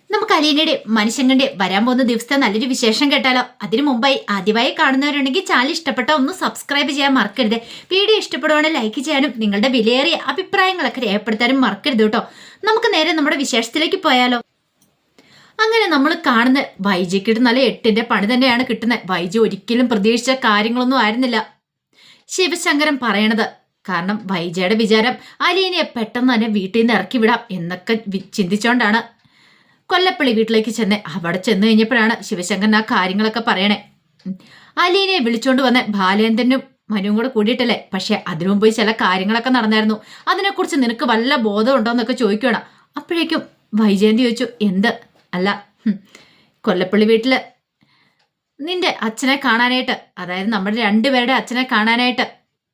നമുക്ക് അലീനയുടെ മനുഷ്യങ്ങളുടെ വരാൻ പോകുന്ന ദിവസത്തെ നല്ലൊരു വിശേഷം കേട്ടാലോ. അതിനു മുമ്പായി ആദ്യമായി കാണുന്നവരുണ്ടെങ്കിൽ ചാനൽ ഇഷ്ടപ്പെട്ട ഒന്ന് സബ്സ്ക്രൈബ് ചെയ്യാൻ മറക്കരുത്. വീഡിയോ ഇഷ്ടപ്പെടുവാണെങ്കിൽ ലൈക്ക് ചെയ്യാനും നിങ്ങളുടെ വിലയേറിയ അഭിപ്രായങ്ങളൊക്കെ രേഖപ്പെടുത്താനും മറക്കരുത് കേട്ടോ. നമുക്ക് നേരെ നമ്മുടെ വിശേഷത്തിലേക്ക് പോയാലോ. അങ്ങനെ നമ്മൾ കാണുന്ന വൈജിക്കിട്ട് നല്ല 8ന്റെ പണി തന്നെയാണ് കിട്ടുന്നത്. വൈജി ഒരിക്കലും പ്രതീക്ഷിച്ച കാര്യങ്ങളൊന്നും ആയിരുന്നില്ല ശിവശങ്കരൻ പറയണത്. കാരണം വൈജയുടെ വിചാരം അലീനയെ പെട്ടെന്ന് തന്നെ വീട്ടിൽ നിന്ന് ഇറക്കി വിടാം എന്നൊക്കെ ചിന്തിച്ചോണ്ടാണ് കൊല്ലപ്പള്ളി വീട്ടിലേക്ക് ചെന്ന്. അവിടെ ചെന്ന് കഴിഞ്ഞപ്പോഴാണ് ശിവശങ്കരൻ ആ കാര്യങ്ങളൊക്കെ പറയണേ. അലീനയെ വിളിച്ചോണ്ട് വന്ന ബാലേന്ദ്രനും മനുവും കൂടെ കൂടിയിട്ടല്ലേ. പക്ഷെ അതിനു മുമ്പ് ചില കാര്യങ്ങളൊക്കെ നടന്നായിരുന്നു. അതിനെക്കുറിച്ച് നിനക്ക് വല്ല ബോധം ഉണ്ടോ എന്നൊക്കെ ചോദിക്കണം. അപ്പോഴേക്കും വൈജയന്തി ചോദിച്ചു, എന്ത്? അല്ല, കൊല്ലപ്പള്ളി വീട്ടില് നിന്റെ അച്ഛനെ കാണാനായിട്ട്, അതായത് നമ്മുടെ രണ്ടുപേരുടെ അച്ഛനെ കാണാനായിട്ട്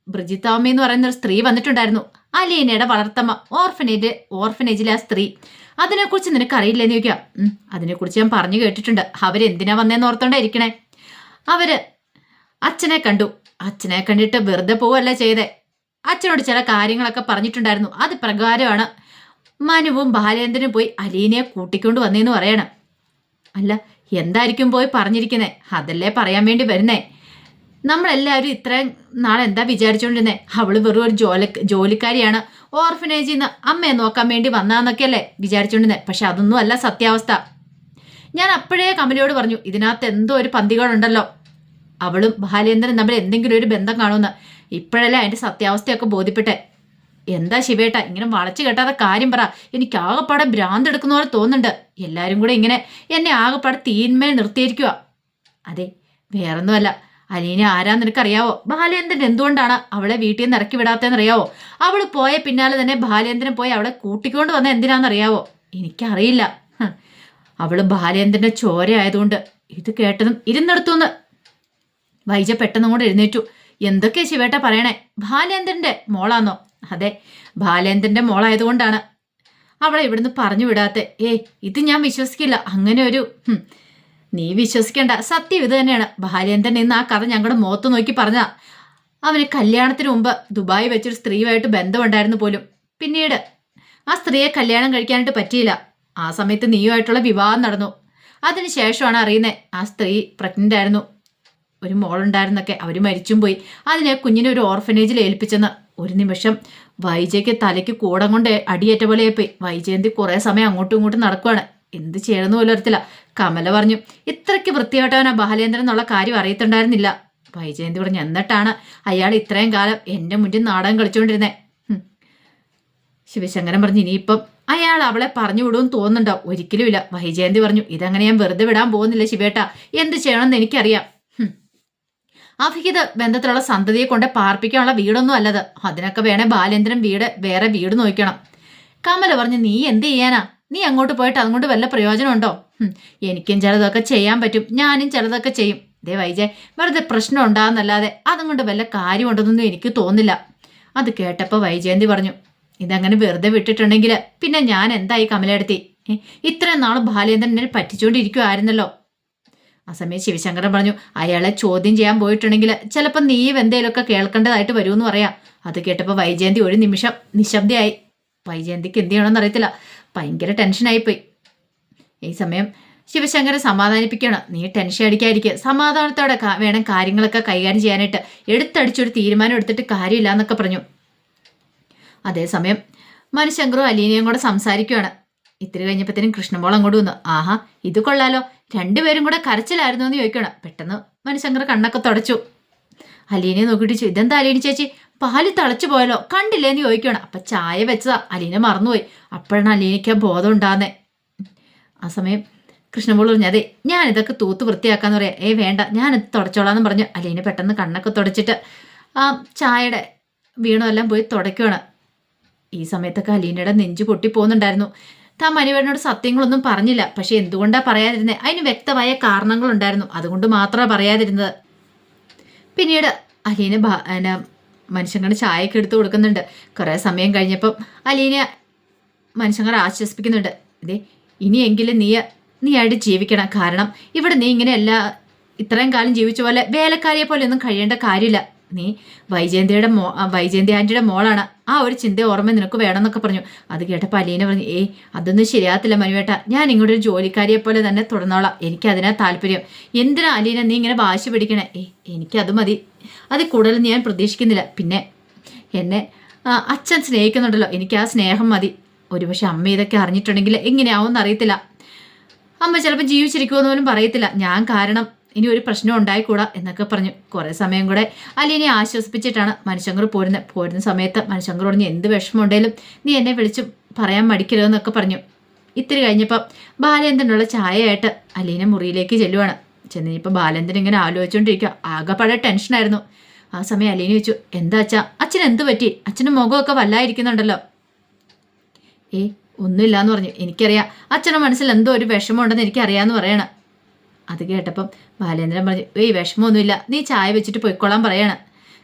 ബ്രിജിത്താമ്മ എന്ന് പറയുന്ന ഒരു സ്ത്രീ വന്നിട്ടുണ്ടായിരുന്നു. അലീനയുടെ വളർത്തമ്മ, ഓർഫനേജിലെ ആ സ്ത്രീ. അതിനെക്കുറിച്ച് നിനക്ക് അറിയില്ലെന്ന് ചോദിക്കാം. അതിനെക്കുറിച്ച് ഞാൻ പറഞ്ഞു കേട്ടിട്ടുണ്ട്. അവരെന്തിനാ വന്നേന്ന് ഓർത്തോണ്ടായിരിക്കണേ. അവര് അച്ഛനെ കണ്ടു. അച്ഛനെ കണ്ടിട്ട് വെറുതെ പോവല്ല ചെയ്തേ. അച്ഛനോട് ചില കാര്യങ്ങളൊക്കെ പറഞ്ഞിട്ടുണ്ടായിരുന്നു. അത് പ്രകാരമാണ് മനുവും ബാലേന്ദ്രനും പോയി അലീനയെ കൂട്ടിക്കൊണ്ട് വന്നേന്ന് പറയണം. അല്ല, എന്തായിരിക്കും പോയി പറഞ്ഞിരിക്കുന്നേ? അതല്ലേ പറയാൻ വേണ്ടി വരുന്നേ. നമ്മളെല്ലാവരും ഇത്രയും നാളെന്താ വിചാരിച്ചുകൊണ്ടിരുന്നേ? അവള് വെറും ഒരു ജോലിക്കാരിയാണ്, ഓർഫനേജിൽ നിന്ന് അമ്മയെ നോക്കാൻ വേണ്ടി വന്നാന്നൊക്കെയല്ലേ വിചാരിച്ചുകൊണ്ടിരുന്നേ. പക്ഷെ അതൊന്നും അല്ല സത്യാവസ്ഥ. ഞാൻ അപ്പോഴേ കമലയോട് പറഞ്ഞു, ഇതിനകത്ത് എന്തോ ഒരു പന്തികേടുണ്ടല്ലോ. അവളും ബാലേന്ദ്രനും തമ്മിൽ എന്തെങ്കിലും ഒരു ബന്ധം കാണുമെന്ന്. ഇപ്പോഴല്ലേ അതിന്റെ സത്യാവസ്ഥയൊക്കെ ബോധ്യപ്പെട്ടെ. എന്താ ശിവേട്ട ഇങ്ങനെ വളച്ചു കെട്ടാതെ കാര്യം പറ. എനിക്ക് ആകെപ്പാടെ ഭ്രാന്ത് എടുക്കുന്ന പോലെ തോന്നുന്നുണ്ട്. എല്ലാരും കൂടെ ഇങ്ങനെ എന്നെ ആകെപ്പാടെ തീന്മേൽ നിർത്തിയിരിക്കുക. അതെ, വേറൊന്നുമല്ല. അലീന ആരാന്ന് നിനക്കറിയാവോ? ബാലേന്ദ്രൻ എന്തുകൊണ്ടാണ് അവളെ വീട്ടിൽ നിന്ന് ഇറക്കി വിടാത്തതെന്നറിയാവോ? അവള് പോയ പിന്നാലെ തന്നെ ബാലേന്ദ്രൻ പോയി അവളെ കൂട്ടിക്കൊണ്ട് വന്ന എന്തിനാണെന്നറിയാവോ? എനിക്കറിയില്ല. അവള് ബാലേന്ദ്രന്റെ ചോര ആയതുകൊണ്ട്. ഇത് കേട്ടതും ഇരുന്നെടുത്തുനിന്ന് വൈജ പെട്ടെന്നും കൂടെ എഴുന്നേറ്റു. എന്തൊക്കെയാ ശിവേട്ട പറയണേ? ബാലേന്ദ്രന്റെ മോളാന്നോ? അതെ, ബാലേന്ദ്രന്റെ മോളായതുകൊണ്ടാണ് അവളെ ഇവിടുന്ന് പറഞ്ഞു വിടാത്തെ. ഇത് ഞാൻ വിശ്വസിക്കില്ല. അങ്ങനെ ഒരു നീ വിശ്വസിക്കേണ്ട, സത്യം ഇത് തന്നെയാണ്. ബാലേന്ദ്രൻ ഇന്ന് ആ കഥ ഞങ്ങളുടെ മുഖത്ത് നോക്കി പറഞ്ഞ. അവന് കല്യാണത്തിന് മുമ്പ് ദുബായി വെച്ചൊരു സ്ത്രീയുമായിട്ട് ബന്ധമുണ്ടായിരുന്നു പോലും. പിന്നീട് ആ സ്ത്രീയെ കല്യാണം കഴിക്കാനായിട്ട് പറ്റിയില്ല. ആ സമയത്ത് നീയുമായിട്ടുള്ള വിവാഹം നടന്നു. അതിനുശേഷമാണ് അറിയുന്നത് ആ സ്ത്രീ പ്രഗ്നന്റ് ആയിരുന്നു, ഒരു മോളുണ്ടായിരുന്നൊക്കെ. അവർ മരിച്ചും പോയി. അതിനെ കുഞ്ഞിനെ ഒരു ഓർഫനേജിൽ ഏൽപ്പിച്ചെന്ന്. ഒരു നിമിഷം വൈജയ്ക്ക് തലയ്ക്ക് കൂടം കൊണ്ട് അടിയേറ്റ പോലെ പോയി. വൈജയന്തി കുറേ സമയം അങ്ങോട്ടും ഇങ്ങോട്ടും നടക്കുവാണ്. എന്ത് ചെയ്യണമെന്ന് പോലും അറിയത്തില്ല. കമല പറഞ്ഞു, ഇത്രയ്ക്ക് വൃത്തികെട്ടവനാ ബാലേന്ദ്രൻ എന്നുള്ള കാര്യം അറിയത്തുണ്ടായിരുന്നില്ല. വൈജയന്തി പറഞ്ഞു, എന്നിട്ടാണ് അയാൾ ഇത്രയും കാലം എൻ്റെ മുന്നിൽ നാടകം കളിച്ചുകൊണ്ടിരുന്നേ. ശിവശങ്കരൻ പറഞ്ഞു, ഇനിയിപ്പം അയാൾ അവളെ പറഞ്ഞു വിടുമെന്ന് തോന്നുന്നുണ്ടോ? ഒരിക്കലും ഇല്ല. വൈജയന്തി പറഞ്ഞു, ഇതങ്ങനെ ഞാൻ വെറുതെ വിടാൻ പോകുന്നില്ല ശിവേട്ട. എന്ത് ചെയ്യണമെന്ന് എനിക്കറിയാം. അഭിഹിത ബന്ധത്തിലുള്ള സന്തതിയെ കൊണ്ട് പാർപ്പിക്കാനുള്ള വീടൊന്നും അല്ലത്. അതിനൊക്കെ വേണേ ബാലേന്ദ്രൻ വേറെ വീട് നോക്കണം. കമല പറഞ്ഞു, നീ എന്ത് ചെയ്യാനാ? നീ അങ്ങോട്ട് പോയിട്ട് അതുകൊണ്ട് വല്ല പ്രയോജനമുണ്ടോ? എനിക്കും ചിലതൊക്കെ ചെയ്യാൻ പറ്റും. ഞാനും ചിലതൊക്കെ ചെയ്യും. ദേ വൈജയ്, വെറുതെ പ്രശ്നം ഉണ്ടാകുന്നല്ലാതെ അതുകൊണ്ട് വല്ല കാര്യമുണ്ടെന്നൊന്നും എനിക്ക് തോന്നില്ല. അത് കേട്ടപ്പോൾ വൈജയന്തി പറഞ്ഞു, ഇതങ്ങനെ വെറുതെ വിട്ടിട്ടുണ്ടെങ്കിൽ പിന്നെ ഞാൻ എന്തായി കമലയെടുത്തി? ഇത്രയും നാൾ ബാലേന്ദ്രൻ എന്നെ പറ്റിച്ചുകൊണ്ടിരിക്കുമായിരുന്നല്ലോ. ആ സമയം ശിവശങ്കരൻ പറഞ്ഞു, അയാളെ ചോദ്യം ചെയ്യാൻ പോയിട്ടുണ്ടെങ്കിൽ ചിലപ്പോൾ നീ എന്തേലുമൊക്കെ കേൾക്കേണ്ടതായിട്ട് വരുമെന്ന് പറയാം. അത് കേട്ടപ്പോൾ വൈജയന്തി ഒരു നിമിഷം നിശബ്ദയായി. വൈജയന്തിക്ക് എന്ത് ചെയ്യണമെന്ന് അറിയത്തില്ല. ഭയങ്കര ടെൻഷനായിപ്പോയി. ഈ സമയം ശിവശങ്കരൻ സമാധാനിപ്പിക്കണം, നീ ടെൻഷൻ അടിക്കാതിരിക്കുക, സമാധാനത്തോടെ വേണം കാര്യങ്ങളൊക്കെ കൈകാര്യം ചെയ്യാനായിട്ട്. എടുത്തടിച്ചൊരു തീരുമാനം എടുത്തിട്ട് കാര്യമില്ല എന്നൊക്കെ പറഞ്ഞു. അതേസമയം മനുശങ്കറും അലീനയും കൂടെ സംസാരിക്കുകയാണ്. ഇത്തിരി കഴിഞ്ഞപ്പോഴത്തേനും കൃഷ്ണമോൾ അങ്ങോട്ട് വന്നു. ആഹാ, ഇത് കൊള്ളാലോ, രണ്ടുപേരും കൂടെ കരച്ചിലായിരുന്നു എന്ന് ചോദിക്കണം. പെട്ടെന്ന് മനുശങ്കർ കണ്ണൊക്കെ തുടച്ചു. അലീനയെ നോക്കിയിട്ട്, ഇതെന്താ അലീന ചേച്ചി, പാല് തിളച്ചു പോയല്ലോ, കണ്ടില്ലേന്ന് ചോദിക്കണം. അപ്പൊ ചായ വെച്ചതാ, അലീന മറന്നുപോയി. അപ്പോഴാണ് അലീനയ്ക്ക് ബോധം ഉണ്ടാകുന്നേ. ആ സമയം കൃഷ്ണമോൾ പറഞ്ഞു, അതെ ഞാനിതൊക്കെ തൂത്ത് വൃത്തിയാക്കാന്ന് പറയാം. വേണ്ട, ഞാനിത് തുടച്ചോളാന്ന് പറഞ്ഞു. അലീന പെട്ടെന്ന് കണ്ണൊക്കെ തുടച്ചിട്ട് ആ ചായയുടെ വീണമെല്ലാം പോയി തുടയ്ക്കുകയാണ്. ഈ സമയത്തൊക്കെ അലീനയുടെ നെഞ്ചു പൊട്ടിപ്പോകുന്നുണ്ടായിരുന്നു. താൻ മനുവേട്ടനോട് സത്യങ്ങളൊന്നും പറഞ്ഞില്ല. പക്ഷെ എന്തുകൊണ്ടാ പറയാതിരുന്നത്? അതിന് വ്യക്തമായ കാരണങ്ങളുണ്ടായിരുന്നു. അതുകൊണ്ട് മാത്രമാണ് പറയാതിരുന്നത്. പിന്നീട് അലീന മനുഷ്യങ്ങളുടെ ചായയൊക്കെ എടുത്ത് കൊടുക്കുന്നുണ്ട്. കുറേ സമയം കഴിഞ്ഞപ്പം അലീന മനുഷ്യങ്ങളെ ആശ്വസിപ്പിക്കുന്നുണ്ട്. ഇതേ ഇനിയെങ്കിലും നീ ആയിട്ട് ജീവിക്കണം. കാരണം ഇവിടെ നീ ഇങ്ങനെ ഇത്രയും കാലം ജീവിച്ച പോലെ വേലക്കാരിയെ പോലെ ഒന്നും കഴിയേണ്ട കാര്യമില്ല. നീ വൈജയന്തി ആൻറ്റിയുടെ മോളാണ്, ആ ഒരു ചിന്ത ഓർമ്മ നിനക്ക് വേണമെന്നൊക്കെ പറഞ്ഞു. അത് കേട്ടപ്പോൾ അലീന പറഞ്ഞു, അതൊന്നും ശരിയാകത്തില്ല മനുവേട്ട, ഞാൻ ഇങ്ങോട്ടൊരു ജോലിക്കാരിയെ പോലെ തന്നെ തുടർന്നോളാം, എനിക്കതിനാ താല്പര്യം. എന്തിനാ അലീന നീ ഇങ്ങനെ വാശി പിടിക്കണേ? എനിക്കത് മതി, അതിൽ കൂടുതൽ ഞാൻ പ്രതീക്ഷിക്കുന്നില്ല. പിന്നെ എന്നെ അച്ഛൻ സ്നേഹിക്കുന്നുണ്ടല്ലോ, എനിക്ക് ആ സ്നേഹം മതി. ഒരുപക്ഷെ അമ്മ ഇതൊക്കെ അറിഞ്ഞിട്ടുണ്ടെങ്കിൽ എങ്ങനെയാവുമെന്ന് അറിയത്തില്ല. അമ്മ ചിലപ്പോൾ ജീവിച്ചിരിക്കുമെന്ന് പോലും പറയത്തില്ല, ഞാൻ കാരണം ഇനി ഒരു പ്രശ്നം ഉണ്ടായിക്കൂടാ എന്നൊക്കെ പറഞ്ഞു. കുറേ സമയം കൂടെ അലീനെ ആശ്വസിപ്പിച്ചിട്ടാണ് മനുശങ്കർ പോരുന്ന സമയത്ത് മനുശങ്കർ പറഞ്ഞു, എന്ത് വിഷമമുണ്ടെങ്കിലും നീ എന്നെ വിളിച്ചു പറയാൻ മടിക്കരുതെന്നൊക്കെ പറഞ്ഞു. ഇത്തിരി കഴിഞ്ഞപ്പോൾ ബാലേന്ദ്രനുള്ള ചായയായിട്ട് അലീന മുറിയിലേക്ക് ചെല്ലുവാണ്. ചെന്നിപ്പോൾ ബാലേന്ദ്രൻ ഇങ്ങനെ ആലോചിച്ചുകൊണ്ടിരിക്കുക, ആകെപ്പാടെ ടെൻഷനായിരുന്നു. ആ സമയം അലീന ചോദിച്ചു, എന്താ അച്ഛാ, അച്ഛൻ എന്ത് പറ്റി? അച്ഛൻ്റെ മുഖമൊക്കെ വല്ലായിരിക്കുന്നുണ്ടല്ലോ. ഒന്നുമില്ലാന്ന് പറഞ്ഞു. എനിക്കറിയാം അച്ഛൻ്റെ മനസ്സിൽ എന്തോ ഒരു വിഷമമുണ്ടെന്ന് എനിക്കറിയാമെന്ന് പറയണം. അത് കേട്ടപ്പം ബാലേന്ദ്രൻ പറഞ്ഞു, വിഷമമൊന്നുമില്ല, നീ ചായ വെച്ചിട്ട് പൊയ്ക്കോളാൻ പറയാണ്.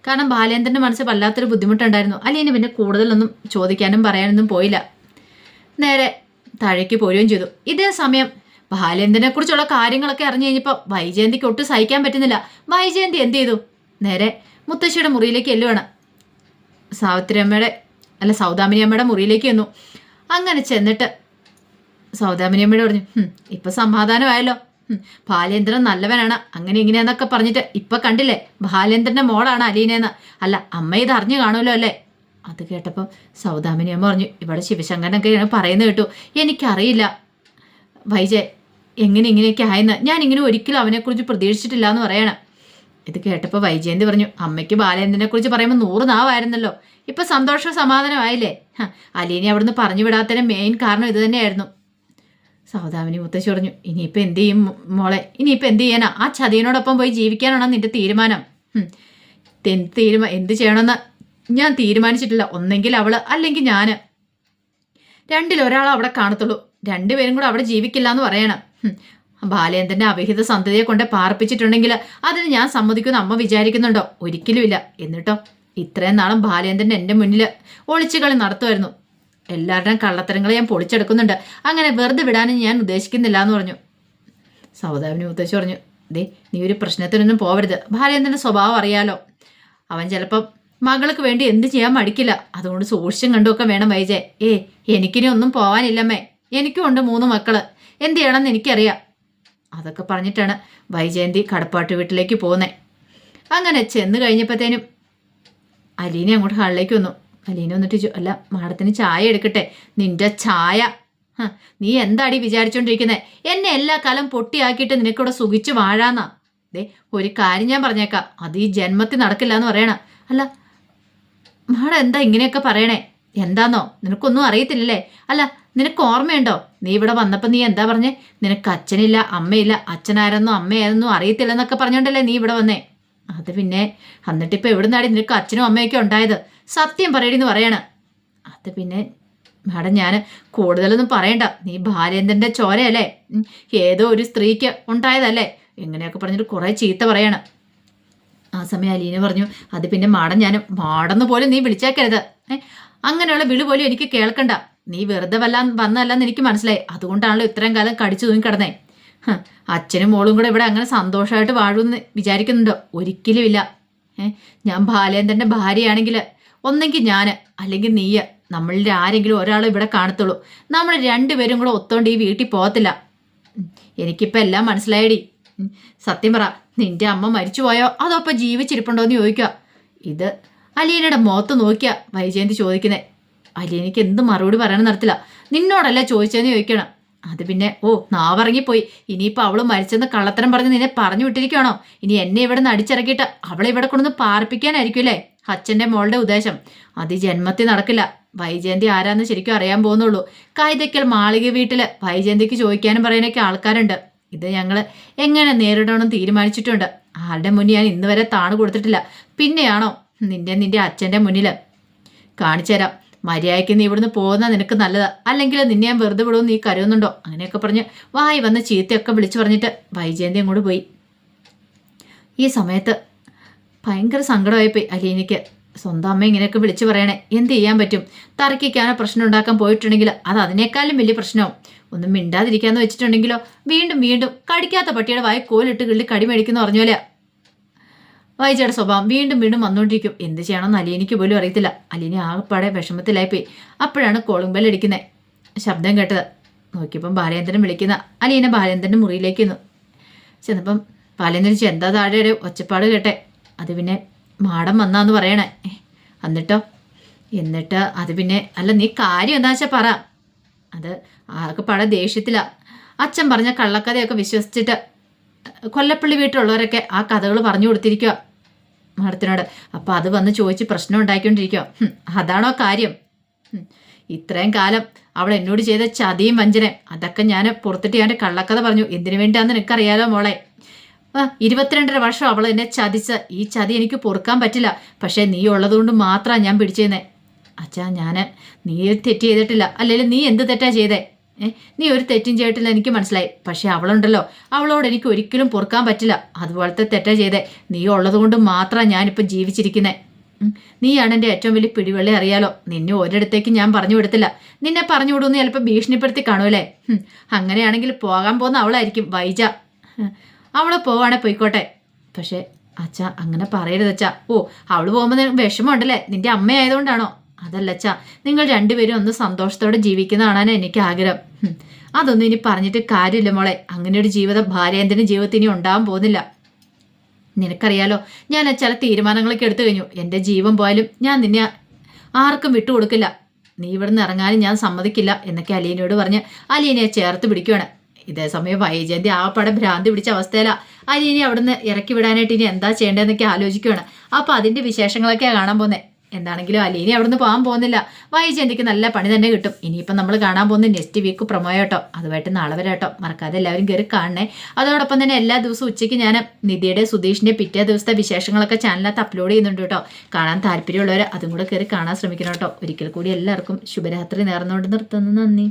കാരണം ബാലേന്ദ്രൻ്റെ മനസ്സിൽ വല്ലാത്തൊരു ബുദ്ധിമുട്ടുണ്ടായിരുന്നു. അലീന പിന്നെ കൂടുതലൊന്നും ചോദിക്കാനും പറയാനൊന്നും പോയില്ല, നേരെ താഴേക്ക് പോരുകയും ചെയ്തു. ഇതേ സമയം ബാലേന്ദ്രനെ കുറിച്ചുള്ള കാര്യങ്ങളൊക്കെ അറിഞ്ഞു കഴിഞ്ഞപ്പോൾ വൈജയന്തിക്ക് ഒട്ടും സഹിക്കാൻ പറ്റുന്നില്ല. വൈജയന്തി എന്ത് ചെയ്തു? നേരെ മുത്തശ്ശിയുടെ മുറിയിലേക്ക് എല്ലുവാണ്. സൗദാമിനി അമ്മയുടെ മുറിയിലേക്ക് ചെന്നു. അങ്ങനെ ചെന്നിട്ട് സൗദാമിനി അമ്മയോട് പറഞ്ഞു, ഇപ്പം സമാധാനമായല്ലോ, ബാലേന്ദ്രൻ നല്ലവനാണ്, അങ്ങനെ ഇങ്ങനെയെന്നൊക്കെ പറഞ്ഞിട്ട് ഇപ്പം കണ്ടില്ലേ ബാലേന്ദ്രൻ്റെ മോളാണ് അലീനയെന്ന്. അല്ല, അമ്മ ഇത് അറിഞ്ഞു കാണുമല്ലോ അല്ലേ? അത് കേട്ടപ്പോൾ സൗദാമിനി അമ്മ പറഞ്ഞു, ഇവിടെ ശിവശങ്കരനൊക്കെയാണ് പറയുന്നത് കേട്ടു, എനിക്കറിയില്ല വൈജയ് എങ്ങനെ ഇങ്ങനെയൊക്കെ ആയെന്ന്, ഞാനിങ്ങനെ ഒരിക്കലും അവനെക്കുറിച്ച് പ്രതീക്ഷിച്ചിട്ടില്ല എന്ന് പറയണം. ഇത് കേട്ടപ്പോൾ വൈജയന്തി പറഞ്ഞു, അമ്മയ്ക്ക് ബാലേന്ദ്രനെ കുറിച്ച് പറയുമ്പോൾ 100 നാവായിരുന്നല്ലോ, ഇപ്പം സന്തോഷം സമാധാനമായില്ലേ? അലീനെ അവിടുന്ന് പറഞ്ഞു വിടാത്തതിന് മെയിൻ കാരണം ഇത് തന്നെയായിരുന്നു. സൗദാമിനി മുത്തശ്ശി പറഞ്ഞു, ഇനിയിപ്പോൾ എന്ത് ചെയ്യും മോളെ? ഇനിയിപ്പോൾ എന്ത് ചെയ്യാനാ? ആ ചതിയനോടൊപ്പം പോയി ജീവിക്കാനാണോ നിന്റെ തീരുമാനം? എന്ത് ചെയ്യണമെന്ന് ഞാൻ തീരുമാനിച്ചിട്ടില്ല. ഒന്നെങ്കിൽ അവള് അല്ലെങ്കിൽ ഞാൻ, രണ്ടിലൊരാൾ അവിടെ കാണത്തുള്ളൂ. രണ്ടുപേരും കൂടെ അവിടെ ജീവിക്കില്ല എന്ന് പറയണം. ബാലേന്ദ്രന്റെ അവിഹിത സന്തതിയെ കൊണ്ട് പാർപ്പിച്ചിട്ടുണ്ടെങ്കിൽ അതിന് ഞാൻ സമ്മതിക്കുമെന്ന് അമ്മ വിചാരിക്കുന്നുണ്ടോ? ഒരിക്കലുമില്ല. എന്നിട്ടോ ഇത്രയും നാളും ബാലേന്ദ്രൻ എൻ്റെ മുന്നിൽ ഒളിച്ചുകളി നടത്തുമായിരുന്നു. എല്ലാവരുടെയും കള്ളത്തരങ്ങളെ ഞാൻ പൊളിച്ചെടുക്കുന്നുണ്ട്. അങ്ങനെ വെറുതെ വിടാനും ഞാൻ ഉദ്ദേശിക്കുന്നില്ല എന്ന് പറഞ്ഞു. സൗദാമിനി മുത്തശ്ശി പറഞ്ഞു, നീ ഒരു പ്രശ്നത്തിനൊന്നും പോവരുത്. ബാലേന്ദ്രൻ്റെ സ്വഭാവം അറിയാലോ, അവൻ ചിലപ്പം മകൾക്ക് വേണ്ടി എന്ത് ചെയ്യാൻ മടിക്കില്ല. അതുകൊണ്ട് സൂക്ഷിച്ചും കണ്ടുമൊക്കെ വേണം വൈജയ്. എനിക്കിനി ഒന്നും പോവാനില്ലമ്മേ, എനിക്കും ഉണ്ട് 3 മക്കള്, എന്ത് ചെയ്യണമെന്ന് എനിക്കറിയാം. അതൊക്കെ പറഞ്ഞിട്ടാണ് വൈജയന്തി കടപ്പാട്ട് വീട്ടിലേക്ക് പോകുന്നത്. അങ്ങനെ ചെന്ന് കഴിഞ്ഞപ്പോഴത്തേനും അലീന അങ്ങോട്ട് ഹാളിലേക്ക് വന്നു. അലീന വന്നിട്ട് അല്ല മാഡത്തിന് ചായ എടുക്കട്ടെ? നിന്റെ ചായ നീ എന്താടി വിചാരിച്ചോണ്ടിരിക്കുന്നത്? എന്നെ എല്ലാ കാലം പൊട്ടിയാക്കിയിട്ട് നിനക്കിവിടെ സുഖിച്ച് വാഴാന്നാ? ഒരു കാര്യം ഞാൻ പറഞ്ഞേക്കാം, അത് ഈ ജന്മത്തിൽ നടക്കില്ല എന്ന് പറയണ. അല്ല മാഡം എന്താ ഇങ്ങനെയൊക്കെ പറയണേ? എന്താന്നോ നിനക്കൊന്നും അറിയത്തില്ലല്ലേ? അല്ല നിനക്ക് ഓർമ്മയുണ്ടോ നീ ഇവിടെ വന്നപ്പോൾ നീ എന്താ പറഞ്ഞേ? നിനക്ക് അച്ഛനില്ല അമ്മയില്ല, അച്ഛനാരെന്നോ അമ്മയാരെന്നോ അറിയത്തില്ലെന്നൊക്കെ പറഞ്ഞോണ്ടല്ലേ നീ ഇവിടെ വന്നേ? അത് പിന്നെ എന്നിട്ടിപ്പോൾ എവിടുന്നാടി നിനക്ക് അച്ഛനും അമ്മയൊക്കെ ഉണ്ടായത്? സത്യം പറയടിന്ന് പറയണം. അത് പിന്നെ മാഡം ഞാൻ കൂടുതലൊന്നും പറയണ്ട, നീ ബാലേന്ദ്രൻ്റെ ചോരയല്ലേ, ഏതോ ഒരു സ്ത്രീക്ക് ഉണ്ടായതല്ലേ, എങ്ങനെയൊക്കെ പറഞ്ഞിട്ട് കുറേ ചീത്ത പറയണം. ആ സമയം അലീന പറഞ്ഞു, അത് പിന്നെ മാടെന്ന് പോലും നീ വിളിച്ചേക്കരുത്. അങ്ങനെയുള്ള വിളി പോലും എനിക്ക് കേൾക്കണ്ട. നീ വെറുതെ വന്നതല്ലെന്ന് എനിക്ക് മനസ്സിലായി. അതുകൊണ്ടാണല്ലോ ഇത്രയും കാലം കടിച്ചു തൂങ്ങി കിടന്നേ. അച്ഛനും മോളും കൂടെ ഇവിടെ അങ്ങനെ സന്തോഷമായിട്ട് വാഴുമെന്ന് വിചാരിക്കുന്നുണ്ടോ? ഒരിക്കലും ഇല്ല. ഞാൻ ബാലേന്ദ്രൻ്റെ ഭാര്യയാണെങ്കിൽ ഒന്നെങ്കിൽ ഞാൻ അല്ലെങ്കിൽ നീ, നമ്മളിൽ ആരെങ്കിലും ഒരാൾ ഇവിടെ കാണത്തുള്ളൂ. നമ്മൾ രണ്ടുപേരും കൂടെ ഒത്തോണ്ട് ഈ വീട്ടിൽ പോകത്തില്ല. എനിക്കിപ്പോൾ എല്ലാം മനസ്സിലായടി. സത്യം പറ, നിന്റെ അമ്മ മരിച്ചു പോയോ അതോ ഇപ്പം ജീവിച്ചിരിപ്പുണ്ടോ എന്ന് ചോദിക്കുക. ഇത് അലീനയുടെ മുഖത്ത് നോക്കിയാ വൈജയന്തി ചോദിക്കുന്നത്. അലീനയ്ക്ക് എന്ത് മറുപടി പറയാൻ നടത്തില്ല. നിന്നോടല്ല ചോദിച്ചതെന്ന് ചോദിക്കണം. അത് പിന്നെ നാവിറങ്ങിപ്പോയി. ഇനിയിപ്പോൾ അവൾ മരിച്ചെന്ന് കള്ളത്തരം പറഞ്ഞ് നിന്നെ പറഞ്ഞു വിട്ടിരിക്കുകയാണോ? ഇനി എന്നെ ഇവിടെ നിന്ന് അടിച്ചിറക്കിയിട്ട് അവളെ ഇവിടെ കൊണ്ടൊന്ന് പാർപ്പിക്കാനായിരിക്കും അല്ലേ അച്ഛൻ്റെ മോളുടെ ഉദ്ദേശം? അത് ജന്മത്തിൽ നടക്കില്ല. വൈജയന്തി ആരാന്ന് ശരിക്കും അറിയാൻ പോകുന്നുള്ളൂ. കൈതയ്ക്കൽ മാളിക വീട്ടിൽ വൈജയന്തിക്ക് ചോദിക്കാനും പറയാനൊക്കെ ആൾക്കാരുണ്ട്. ഇത് ഞങ്ങൾ എങ്ങനെ നേരിടണമെന്ന് തീരുമാനിച്ചിട്ടുണ്ട്. ആരുടെ മുന്നിൽ ഞാൻ ഇന്ന് വരെ താണ് കൊടുത്തിട്ടില്ല. പിന്നെയാണോ നിന്റെ അച്ഛൻ്റെ മുന്നിൽ കാണിച്ചു തരാം. മര്യാദയ്ക്ക് നീ ഇവിടുന്ന് പോകുന്ന നിനക്ക് നല്ലതാ, അല്ലെങ്കിൽ നിന്നെ ഞാൻ വെറുതെ വിടുമെന്ന് നീ കരുതുന്നുണ്ടോ? അങ്ങനെയൊക്കെ പറഞ്ഞ് വായി വന്ന് ചീത്തയൊക്കെ വിളിച്ചു പറഞ്ഞിട്ട് വൈജയന്തി അങ്ങോട്ട് പോയി. ഈ സമയത്ത് ഭയങ്കര സങ്കടമായിപ്പോയി അലീനയ്ക്ക്. സ്വന്തം അമ്മ ഇങ്ങനെയൊക്കെ വിളിച്ചു പറയണേ, എന്ത് ചെയ്യാൻ പറ്റും? തർക്കിക്കാനോ പ്രശ്നം ഉണ്ടാക്കാൻ പോയിട്ടുണ്ടെങ്കിൽ അത് അതിനേക്കാളും വലിയ പ്രശ്നവും. ഒന്നും മിണ്ടാതിരിക്കാന്ന് വെച്ചിട്ടുണ്ടെങ്കിലോ വീണ്ടും വീണ്ടും കടിക്കാത്ത പട്ടിയുടെ വായി കോലിട്ട് കിള്ളി കടി മേടിക്കുന്ന പറഞ്ഞ പോലെ വൈജയുടെ സ്വഭാവം വീണ്ടും വീണ്ടും വന്നുകൊണ്ടിരിക്കും. എന്ത് ചെയ്യണമെന്ന് അലീനയ്ക്ക് പോലും അറിയത്തില്ല. അലീന ആകെപ്പാടെ വിഷമത്തിലായിപ്പോയി. അപ്പോഴാണ് കോളിംഗ് ബെൽ അടിക്കുന്നത്. ശബ്ദം കേട്ടത്. നോക്കിയപ്പം ബാലേന്ദ്രൻ വിളിക്കുന്ന. അലീന ബാലേന്ദ്രൻ്റെ മുറിയിലേക്ക് ചെന്നപ്പം ബാലേന്ദ്രൻ എന്താ താഴെ ഒരു ഒച്ചപ്പാട് കേട്ടെ. അത് പിന്നെ മാഡം വന്നാന്ന് പറയണേ. എന്നിട്ട് അത് പിന്നെ അല്ല, നീ കാര്യം എന്താ വെച്ചാൽ പറ. അത് ആകെപ്പാടെ ദേഷ്യത്തിലാ. അച്ഛൻ പറഞ്ഞ കള്ളക്കഥയൊക്കെ വിശ്വസിച്ചിട്ട് കൊല്ലപ്പള്ളി വീട്ടിലുള്ളവരൊക്കെ ആ കഥകൾ പറഞ്ഞു കൊടുത്തിരിക്കുക മാഡത്തിനോട്. അപ്പം അത് വന്ന് ചോദിച്ച് പ്രശ്നം ഉണ്ടാക്കിക്കൊണ്ടിരിക്കുക. അതാണോ കാര്യം? ഇത്രയും കാലം അവൾ എന്നോട് ചെയ്ത ചതിയും വഞ്ചനയും അതൊക്കെ ഞാൻ പുറത്തിട്ട് ഞാൻ കള്ളക്കഥ പറഞ്ഞു. എന്തിനു വേണ്ടിയാന്ന് നിനക്കറിയാലോ മോളെ. 22.5 വർഷം അവൾ എന്നെ ചതിച്ച ഈ ചതി എനിക്ക് പൊറുക്കാൻ പറ്റില്ല. പക്ഷേ നീ ഉള്ളതുകൊണ്ട് മാത്രമാണ് ഞാൻ പിടിച്ചേന്നേ. അച്ഛാ, നീ തെറ്റ് ചെയ്തിട്ടില്ല. അല്ലെങ്കിൽ നീ എന്ത് തെറ്റാ ചെയ്തേ? നീ ഒരു തെറ്റും ചെയ്തിട്ടില്ല, എനിക്ക് മനസ്സിലായി. പക്ഷെ അവളുണ്ടല്ലോ, അവളോട് എനിക്ക് ഒരിക്കലും പൊറുക്കാൻ പറ്റില്ല. അതുപോലത്തെ തെറ്റാ ചെയ്തേ. നീ ഉള്ളതുകൊണ്ട് മാത്രമാണ് ഞാനിപ്പം ജീവിച്ചിരിക്കുന്നത്. നീയാണ് എൻ്റെ ഏറ്റവും വലിയ പിടിവള്ളി, അറിയാലോ. നിന്നെ ഒരിടത്തേക്ക് ഞാൻ പറഞ്ഞു വിടത്തില്ല. നിന്നെ പറഞ്ഞു വിടുമെന്ന് ചിലപ്പോൾ ഭീഷണിപ്പെടുത്തി കാണുമല്ലേ? അങ്ങനെയാണെങ്കിൽ പോകാൻ പോകുന്ന അവളായിരിക്കും വൈജ. അവൾ പോവാണെ പോയിക്കോട്ടെ. പക്ഷേ അച്ഛാ, അങ്ങനെ പറയരുത് അച്ഛാ. ഓ, അവൾ പോകുമ്പോൾ വിഷമമുണ്ടല്ലേ? നിന്റെ അമ്മയായതുകൊണ്ടാണോ? അതല്ല അച്ഛാ, നിങ്ങൾ രണ്ടുപേരും ഒന്ന് സന്തോഷത്തോടെ ജീവിക്കുന്നതാണാണ് എനിക്ക് ആഗ്രഹം. അതൊന്നും ഇനി പറഞ്ഞിട്ട് കാര്യമില്ല മോളെ. അങ്ങനെ ഒരു ജീവിതം ഭാര്യേന്ദ്രൻ്റെ ജീവിതത്തിൽ ഇനി ഉണ്ടാകാൻ പോകുന്നില്ല. നിനക്കറിയാലോ, ഞാൻ ചില തീരുമാനങ്ങളൊക്കെ എടുത്തു കഴിഞ്ഞു. എൻ്റെ ജീവൻ പോയാലും ഞാൻ നിന്നെ ആർക്കും വിട്ടുകൊടുക്കില്ല. നീ ഇവിടുന്ന് ഇറങ്ങാനും ഞാൻ സമ്മതിക്കില്ല എന്നൊക്കെ അലീനയോട് പറഞ്ഞ് അലീനയെ ചേർത്ത് പിടിക്കുകയാണ്. ഇതേസമയം വൈജയന്തി ആകപ്പാടെ ഭ്രാന്തി പിടിച്ച അവസ്ഥയിലാണ്. അലീനെ അവിടുന്ന് ഇറക്കി വിടാനായിട്ട് ഇനി എന്താ ചെയ്യേണ്ടതെന്നൊക്കെ ആലോചിക്കുകയാണ്. അപ്പോൾ അതിൻ്റെ വിശേഷങ്ങളൊക്കെയാണ് കാണാൻ പോകുന്നത്. എന്താണെങ്കിലും അലീന അവിടുന്ന് പോകാൻ പോകുന്നില്ല. വൈജയന്തിക്ക് നല്ല പണി തന്നെ കിട്ടും. ഇനിയിപ്പം നമ്മൾ കാണാൻ പോകുന്ന നെക്സ്റ്റ് വീക്ക് പ്രൊമോ കേട്ടോ. അതുമായിട്ട് നാളെ വരെ കേട്ടോ. മറക്കാതെ എല്ലാവരും കയറി കാണണേ. അതോടൊപ്പം തന്നെ എല്ലാ ദിവസവും ഉച്ചയ്ക്ക് ഞാൻ നിധിയുടെ സുധീഷിൻ്റെ പിറ്റേ ദിവസത്തെ വിശേഷങ്ങളൊക്കെ ചാനലിനകത്ത് അപ്ലോഡ് ചെയ്യുന്നുണ്ട് കേട്ടോ. കാണാൻ താല്പര്യമുള്ളവർ അതും കൂടെ കയറി കാണാൻ ശ്രമിക്കണം കേട്ടോ. ഒരിക്കൽ കൂടി എല്ലാവർക്കും ശുഭരാത്രി നേർന്നുകൊണ്ട് നിർത്തുന്നു. നന്ദി.